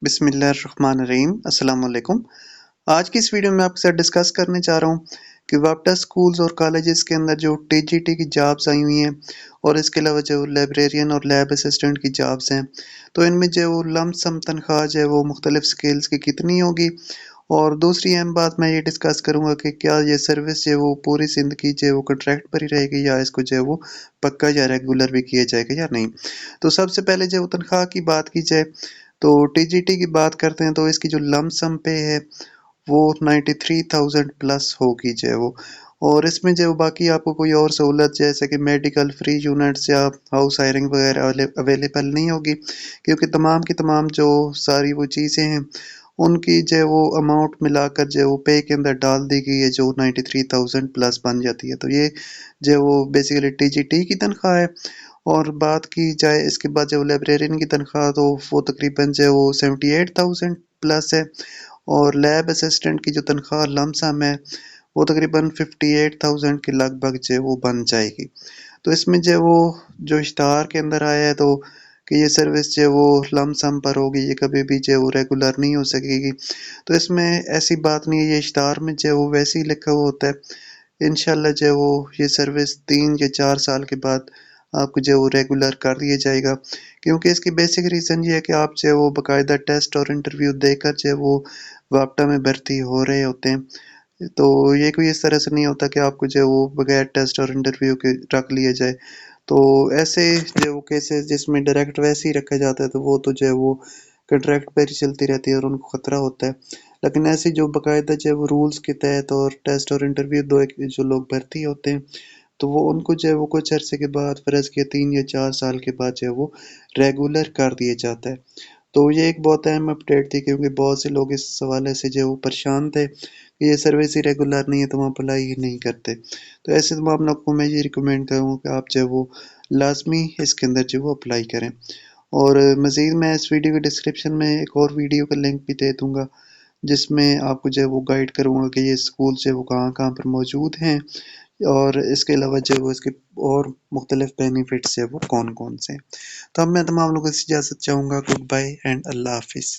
बिस्मिल्लाहिर्रहमानिर्रहीम। अस्सलाम वालेकुम। आज की इस वीडियो में आपके साथ डिस्कस करने जा रहा हूँ कि वापटा स्कूल्स और कॉलेजेस के अंदर जो टीजीटी की जॉब्स आई हुई हैं और इसके अलावा जो लाइब्रेरियन और लैब असिस्टेंट की जॉब्स हैं, तो इनमें जो लमसम तनख्वाह जो है वो मुख्तलिफ स्केल्स की कितनी होगी। और दूसरी अहम बात मैं ये डिस्कस करूँगा कि क्या ये सर्विस जो है वो पूरी ज़िंदगी जो है वो कॉन्ट्रैक्ट पर ही रहेगी या इसको जो है वो पक्का या रेगुलर भी किया जाएगा या नहीं। तो सबसे पहले जो तनख्वाह की बात की जाए तो टीजीटी की बात करते हैं तो इसकी जो लमसम पे है वो 93,000 प्लस होगी जो है वो। और इसमें जो बाकी आपको कोई और सहूलत जैसे कि मेडिकल फ्री यूनिट्स या हाउस हायरिंग वगैरह अवेलेबल नहीं होगी, क्योंकि तमाम की तमाम जो सारी वो चीज़ें हैं उनकी जो है वो अमाउंट मिलाकर जो है वो पे के अंदर डाल दी गई है, जो 93,000 प्लस बन जाती है। तो ये जो है वो बेसिकली टीजीटी की तनख्वाह है। और बात की जाए इसके बाद जो लाइब्रेरियन की तनख्वाह तो वो तकरीबन जो है वो 78,000 प्लस है। और लैब असिस्टेंट की जो तनख्वाह लमसम है वो तकरीबन 58,000 के लगभग जो है वो बन जाएगी। तो इसमें जो है वो जो इश्तहार के अंदर आया है तो कि ये सर्विस जो है वो लमसम पर होगी, ये कभी भी जो है वो रेगुलर नहीं हो सकेगी। तो इसमें ऐसी बात नहीं है, ये इश्तहार में जो है वो वैसे ही लिखा हुआ होता है। इंशाल्लाह जो है वो ये सर्विस 3 या 4 साल के बाद आपको जो है वो रेगुलर कर दिया जाएगा, क्योंकि इसकी बेसिक रीज़न ये है कि आप जो है वो बाकायदा टेस्ट और इंटरव्यू देकर जो है वो वापटा में भर्ती हो रहे होते हैं। तो ये कोई इस तरह से नहीं होता कि आपको जो है वो बगैर टेस्ट और इंटरव्यू के रख लिया जाए। तो ऐसे जो वो केसेस जिसमें डायरेक्ट वैसे ही रखा जाता है तो वो तो जो है वो कॉन्ट्रैक्ट पर ही चलती रहती है और उनको खतरा होता है। लेकिन ऐसे जो बाकायदा जो है वो रूल्स के तहत और टेस्ट और इंटरव्यू दो जो लोग भर्ती होते हैं तो वो उनको जो है वो कुछ अरसे के बाद फ़र्ज़ के 3 या 4 साल के बाद जो है वो रेगुलर कर दिया जाता है। तो ये एक बहुत अहम अपडेट थी, क्योंकि बहुत से लोग इस हवाले से जो है वो परेशान थे कि ये सर्विस ही रेगुलर नहीं है तो हम अप्लाई ही नहीं करते। तो ऐसे तमाम लोगों को मैं ये रिकमेंड करूँगा कि आप जो है वो लाज़मी इसके अंदर जो है वो अप्लाई करें। और मज़ीद मैं इस वीडियो के डिस्क्रिप्शन में एक और वीडियो का लिंक भी दे दूँगा, जिसमें आपको जो है वो गाइड करूँगा कि ये स्कूल जो है वो कहाँ-कहाँ पर मौजूद हैं और इसके अलावा जो है वो इसके और मुख्तलिफ बेनिफिट्स है वो कौन-कौन से हैं। तो अब मैं तमाम लोगों से इजाज़त चाहूँगा। गुड बाय एंड अल्लाह हाफ़िज़।